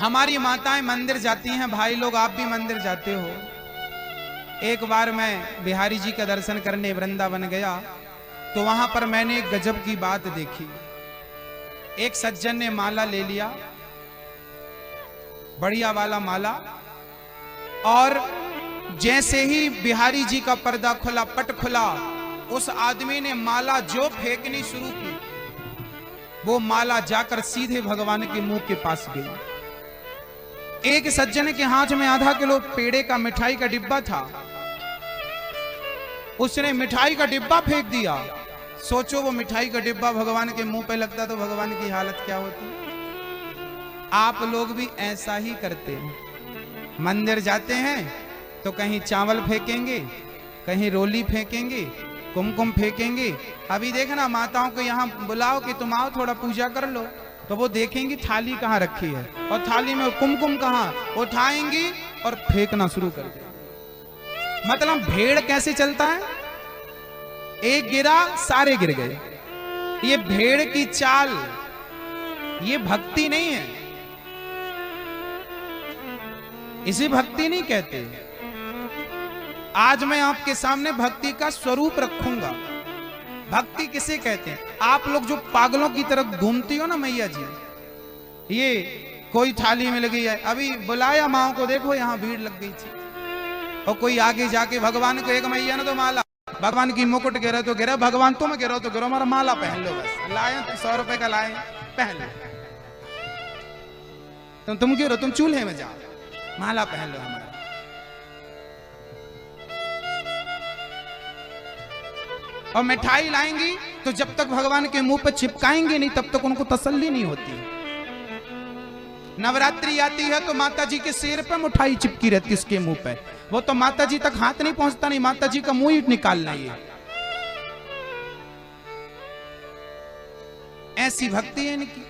हमारी माताएं मंदिर जाती हैं, भाई लोग आप भी मंदिर जाते हो। एक बार मैं बिहारी जी का दर्शन करने वृंदावन गया तो वहां पर मैंने एक गजब की बात देखी। एक सज्जन ने माला ले लिया, बढ़िया वाला माला, और जैसे ही बिहारी जी का पर्दा खुला, पट खुला, उस आदमी ने माला जो फेंकनी शुरू की, वो माला जाकर सीधे भगवान के मुंह के पास गई। एक सज्जन के हाथ में आधा किलो पेड़े का मिठाई का डिब्बा था, उसने मिठाई का डिब्बा फेंक दिया। सोचो वो मिठाई का डिब्बा भगवान के मुंह पे लगता तो भगवान की हालत क्या होती। आप लोग भी ऐसा ही करते हैं। मंदिर जाते हैं तो कहीं चावल फेंकेंगे, कहीं रोली फेंकेंगे, कुमकुम फेंकेंगे। अभी देखना माताओं को यहाँ बुलाओ कि तुम आओ थोड़ा पूजा कर लो, तो वो देखेंगी थाली कहाँ रखी है और थाली में कुमकुम कहाँ, उठाएंगी और फेंकना शुरू कर देंगी। मतलब भेड़ कैसे चलता है, एक गिरा सारे गिर गए। ये भेड़ की चाल, ये भक्ति नहीं है, इसे भक्ति नहीं कहते। आज मैं आपके सामने भक्ति का स्वरूप रखूंगा। भक्ति किसे कहते हैं? आप लोग जो पागलों की तरफ घूमती हो ना मैया जी, ये कोई थाली में लगी है, अभी बुलाया माओ को, देखो यहाँ भीड़ लग गई थी, और कोई आगे जाके भगवान को, एक मैया ने तो माला, भगवान की मुकुट गिरा तो गिरा, भगवान तुम गिरो तो गिरो, हमारा माला पहन लो, बस लाए तो 100 रुपए का लाए, पहन लो। तुम गिरो, तुम चूल्हे में जाओ, माला पहन लो हमारा। और मिठाई लाएंगी तो जब तक भगवान के मुंह पे चिपकाएंगे नहीं तब तक उनको तसल्ली नहीं होती। नवरात्रि आती है तो माता जी के सिर पे मिठाई चिपकी रहती है, उसके मुंह पे, वो तो माता जी तक हाथ नहीं पहुंचता, नहीं माता जी का मुंह ही निकालना है। ऐसी भक्ति है इनकी।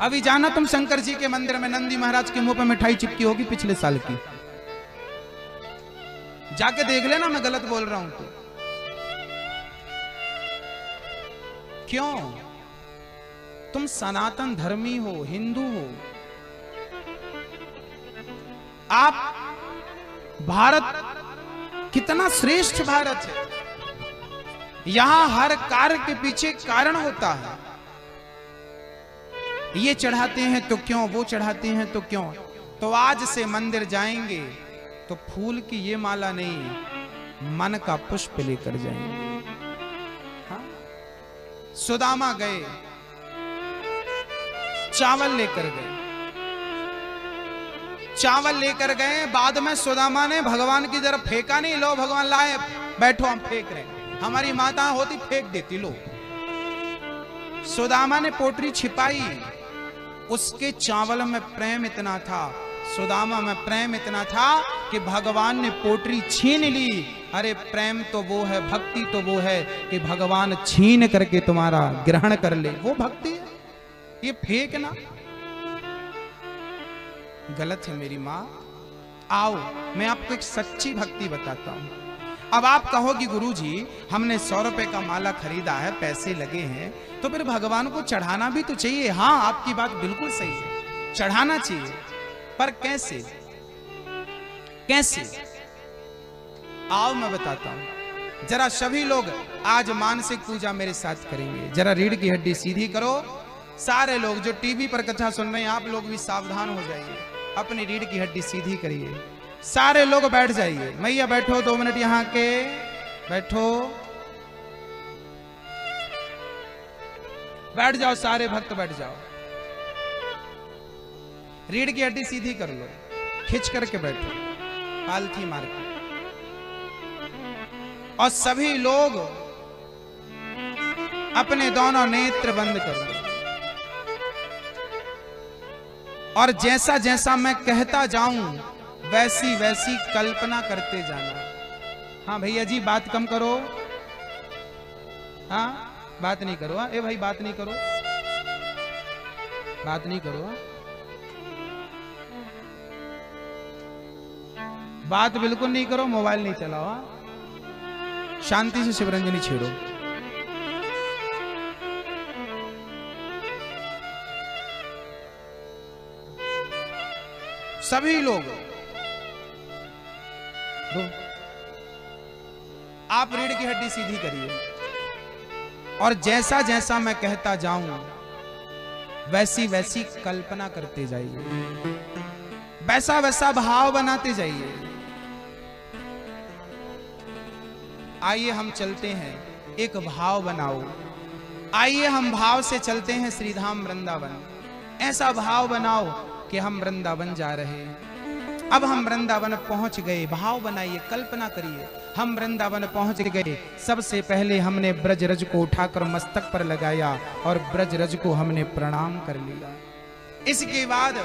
अभी जाना तुम शंकर जी के मंदिर में, नंदी महाराज के मुंह पे मिठाई चिपकी होगी पिछले साल की, जाके देख लेना, मैं गलत बोल रहा हूं तो। क्यों? तुम सनातन धर्मी हो, हिंदू हो। आप भारत कितना श्रेष्ठ भारत है, यहां हर कार्य के पीछे कारण होता है। ये चढ़ाते हैं तो क्यों, वो चढ़ाते हैं तो क्यों। तो आज से मंदिर जाएंगे तो फूल की ये माला नहीं, मन का पुष्प लेकर जाएंगे। हाँ? सुदामा गए, चावल लेकर गए, चावल लेकर गए, बाद में सुदामा ने भगवान की तरफ फेंका नहीं, लो भगवान लाए, बैठो हम फेंक रहे हैं। हमारी माता होती फेंक देती, लो। सुदामा ने पोटरी छिपाई, उसके चावल में प्रेम इतना था, सुदामा में प्रेम इतना था कि भगवान ने पोटरी छीन ली। अरे प्रेम तो वो है, भक्ति तो वो है कि भगवान छीन करके तुम्हारा ग्रहण कर ले, वो भक्ति है। ये फेंकना गलत है मेरी माँ। आओ मैं आपको एक सच्ची भक्ति बताता हूं। अब आप कहोगी गुरुजी हमने 100 रुपए का माला खरीदा है, पैसे लगे हैं, तो फिर भगवान को चढ़ाना भी तो चाहिए। हाँ आपकी बात बिल्कुल सही है, चढ़ाना चाहिए, पर कैसे कैसे? आओ मैं बताता हूं। जरा सभी लोग आज मानसिक पूजा मेरे साथ करेंगे। जरा रीढ़ की हड्डी सीधी करो। सारे लोग जो टीवी पर कथा सुन रहे हैं, आप लोग भी सावधान हो जाइए, अपनी रीढ़ की हड्डी सीधी करिए। सारे लोग बैठ जाइए। मैया बैठो 2 मिनट यहां के, बैठो, बैठ जाओ, सारे भक्त बैठ जाओ। रीढ़ की हड्डी सीधी कर लो, खिंच करके बैठो, पालथी मार के। और सभी लोग अपने दोनों नेत्र बंद कर लो, और जैसा जैसा मैं कहता जाऊं वैसी वैसी कल्पना करते जाना। हाँ भैया जी बात कम करो, हाँ बात नहीं करो, हाँ ए भाई बात नहीं करो, बात नहीं करो, बात बिल्कुल नहीं करो, मोबाइल नहीं चलाओ, हाँ? शांति से शिवरंजनी छेड़ो। सभी लोग। आप रीढ़ की हड्डी सीधी करिए और जैसा जैसा मैं कहता जाऊं वैसी वैसी कल्पना करते जाइए, वैसा वैसा भाव बनाते जाइए। आइए हम चलते हैं, एक भाव बनाओ। आइए हम भाव से चलते हैं श्रीधाम वृंदावन। ऐसा भाव बनाओ कि हम वृंदावन जा रहे हैं। अब हम वृंदावन पहुंच गए। भाव बनाइए, कल्पना करिए हम वृंदावन पहुंच गए। सबसे पहले हमने ब्रजरज को उठाकर मस्तक पर लगाया और ब्रजरज को हमने प्रणाम कर लिया। इसके बाद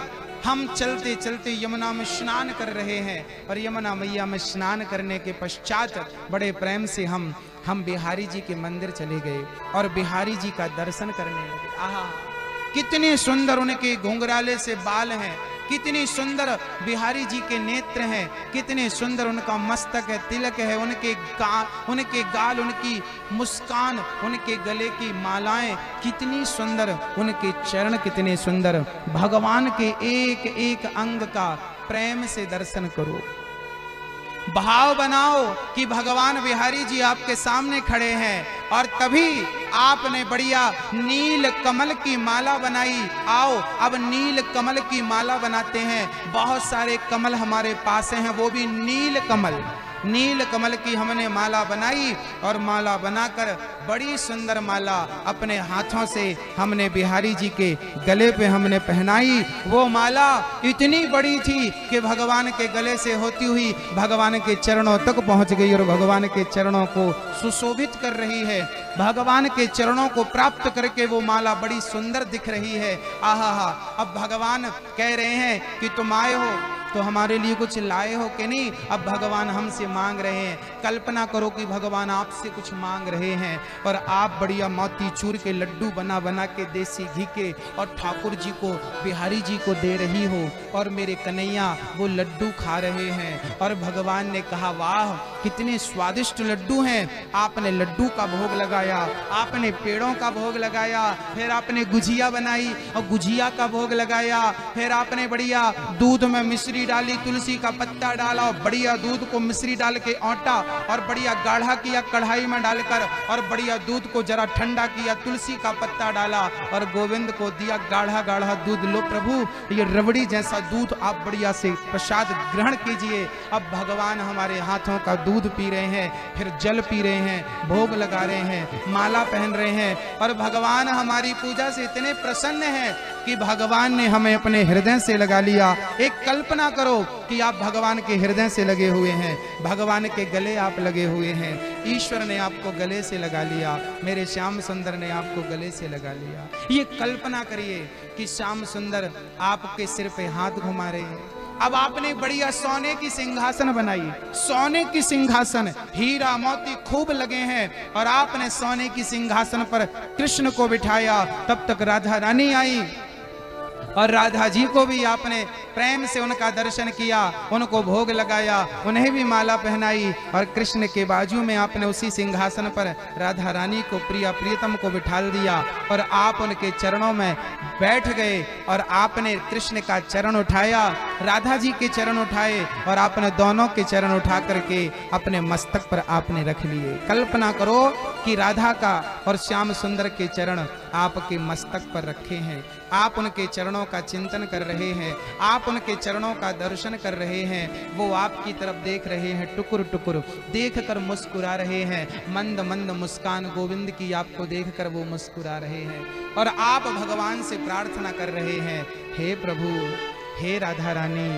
हम चलते चलते यमुना में स्नान कर रहे हैं और यमुना मैया में स्नान करने के पश्चात बड़े प्रेम से हम बिहारी जी के मंदिर चले गए और बिहारी जी का दर्शन करने लगे। आहा, कितने सुंदर उनके घुंघराले से बाल हैं, कितनी सुंदर बिहारी जी के नेत्र हैं, कितने सुंदर उनका मस्तक है, तिलक है, उनके गाल, उनकी मुस्कान, उनके गले की मालाएं कितनी सुंदर, उनके चरण कितने सुंदर। भगवान के एक एक अंग का प्रेम से दर्शन करो। भाव बनाओ कि भगवान बिहारी जी आपके सामने खड़े हैं और तभी आपने बढ़िया नील कमल की माला बनाई। आओ अब नील कमल की माला बनाते हैं। बहुत सारे कमल हमारे पास हैं, वो भी नील कमल। नील कमल की हमने माला बनाई और माला बनाकर बड़ी सुंदर माला अपने हाथों से हमने बिहारी जी के गले पे हमने पहनाई। वो माला इतनी बड़ी थी कि भगवान के गले से होती हुई भगवान के चरणों तक पहुंच गई और भगवान के चरणों को सुशोभित कर रही है। भगवान के चरणों को प्राप्त करके वो माला बड़ी सुंदर दिख रही है। आहा हा, अब भगवान कह रहे हैं कि तुम आए हो तो हमारे लिए कुछ लाए हो कि नहीं। अब भगवान हमसे मांग रहे हैं। कल्पना करो कि भगवान आपसे कुछ मांग रहे हैं और आप बढ़िया मोती चूर के लड्डू बना बना के देसी घी के और ठाकुर जी को, बिहारी जी को दे रही हो और मेरे कन्हैया वो लड्डू खा रहे हैं। और भगवान ने कहा वाह कितने स्वादिष्ट लड्डू हैं। आपने लड्डू का भोग लगाया, आपने पेड़ों का भोग लगाया, फिर आपने गुजिया बनाई और गुजिया का भोग लगाया, फिर आपने बढ़िया दूध में मिश्री डाली, तुलसी का पत्ता डाला और बढ़िया दूध को मिश्री डाल के औंटा और बढ़िया गाढ़ा किया कढ़ाई में डालकर और बढ़िया दूध को जरा ठंडा किया, तुलसी का पत्ता डाला और गोविंद को दिया गाढ़ा गाढ़ा दूध। लो प्रभु ये रबड़ी जैसा दूध आप बढ़िया से प्रसाद ग्रहण कीजिए। अब भगवान हमारे हाथों का दूध पी रहे हैं, फिर जल पी रहे हैं, भोग लगा रहे हैं, माला पहन रहे हैं और भगवान हमारी पूजा से इतने प्रसन्न हैं कि भगवान ने हमें अपने हृदय से लगा लिया। एक कल्पना करो कि आप भगवान के हृदय से लगे हुए हैं, भगवान के गले आप लगे हुए हैं। ईश्वर ने आपको गले से लगा लिया, मेरे श्याम सुंदर ने आपको गले से लगा लिया। ये कल्पना करिए कि श्याम सुंदर आपके सिर पे हाथ घुमा रहे हैं। अब आपने बढ़िया सोने की सिंहासन बनाई, सोने की सिंहासन, हीरा मोती खूब लगे हैं और आपने सोने की सिंहासन पर कृष्ण को बिठाया। तब तक राधा रानी आई और राधा जी को भी आपने प्रेम से उनका दर्शन किया, उनको भोग लगाया, उन्हें भी माला पहनाई और कृष्ण के बाजू में आपने उसी सिंहासन पर राधा रानी को, प्रिया प्रियतम को बिठाल दिया और आप उनके चरणों में बैठ गए और आपने कृष्ण का चरण उठाया, राधा जी के चरण उठाए और आपने दोनों के चरण उठा करके अपने मस्तक पर आपने रख लिए। कल्पना करो कि राधा का और श्याम सुंदर के चरण आपके मस्तक पर रखे हैं, आप उनके चरणों का चिंतन कर रहे हैं, आप उनके चरणों का दर्शन कर रहे हैं। वो आपकी तरफ देख रहे हैं, टुकुर टुकुर देख कर मुस्कुरा रहे हैं, मंद मंद मुस्कान गोविंद की आपको देख कर वो मुस्कुरा रहे हैं और आप भगवान से प्रार्थना कर रहे हैं, हे प्रभु, हे राधा रानी,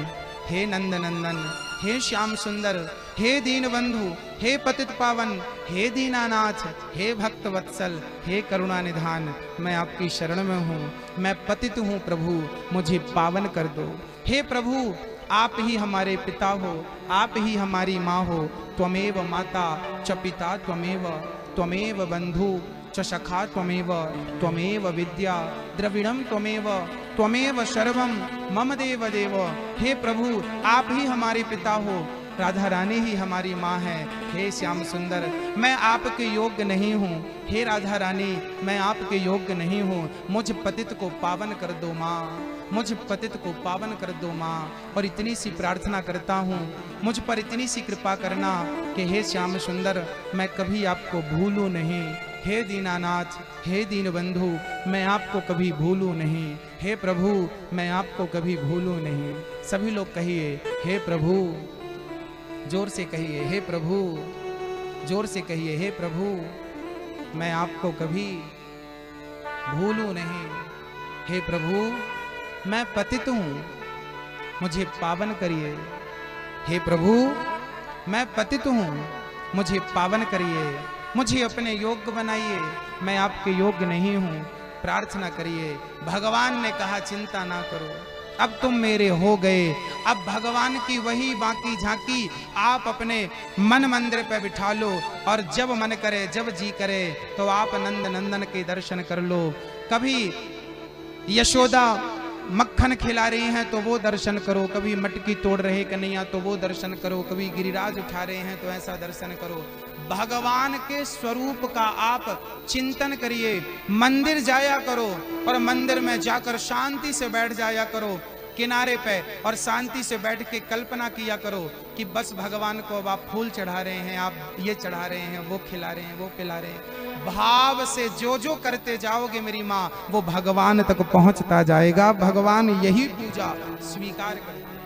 हे नंद नंदन, हे श्याम सुंदर, हे दीन बंधु, हे पतित पावन, हे दीनानाथ, हे भक्त वत्सल, हे करुणा निधान, मैं आपकी शरण में हूँ, मैं पतित हूँ प्रभु, मुझे पावन कर दो। हे प्रभु आप ही हमारे पिता हो, आप ही हमारी माँ हो, त्वमेव माता च पिता त्वमेव, त्वमेव बंधु च सखा त्वमेव, त्वमेव विद्या द्रविणम त्वमेव, त्वमेव सर्वम मम देव देव। हे प्रभु आप ही हमारे पिता हो, राधा रानी ही हमारी माँ है। हे श्याम सुंदर, मैं आपके योग्य नहीं हूँ। हे राधा रानी, मैं आपके योग्य नहीं हूँ। मुझ पतित को पावन कर दो माँ, मुझ पतित को पावन कर दो माँ। और इतनी सी प्रार्थना करता हूँ, मुझ पर इतनी सी कृपा करना कि हे श्याम सुंदर, मैं कभी आपको भूलूं नहीं। हे दीनानाथ, हे दीनबंधु, मैं आपको कभी भूलूं नहीं। हे प्रभु, मैं आपको कभी भूलूं नहीं। सभी लोग कहिए हे प्रभु, जोर से कहिए हे प्रभु, जोर से कहिए हे प्रभु, मैं आपको कभी भूलूं नहीं। हे प्रभु, मैं पतित हूँ, मुझे पावन करिए। हे प्रभु, मैं पतित हूँ, मुझे पावन करिए, मुझे अपने योग्य बनाइए। मैं आपके योग्य नहीं हूँ, प्रार्थना करिए। भगवान ने कहा चिंता ना करो, अब तुम मेरे हो गए। अब भगवान की वही बाकी झांकी आप अपने मन मंदिर पे बिठा लो, और जब मन करे, जब जी करे, तो आप नंद नंदन के दर्शन कर लो। कभी यशोदा मक्खन खिला रही हैं तो वो दर्शन करो, कभी मटकी तोड़ रहे कन्हैया तो वो दर्शन करो, कभी गिरिराज उठा रहे हैं तो ऐसा दर्शन करो। भगवान के स्वरूप का आप चिंतन करिए। मंदिर जाया करो और मंदिर में जाकर शांति से बैठ जाया करो किनारे पे, और शांति से बैठ के कल्पना किया करो कि बस भगवान को अब आप फूल चढ़ा रहे हैं, आप ये चढ़ा रहे हैं, वो खिला रहे हैं, वो पिला रहे हैं। भाव से जो जो करते जाओगे मेरी माँ, वो भगवान तक पहुंचता जाएगा। भगवान यही पूजा स्वीकार करते हैं।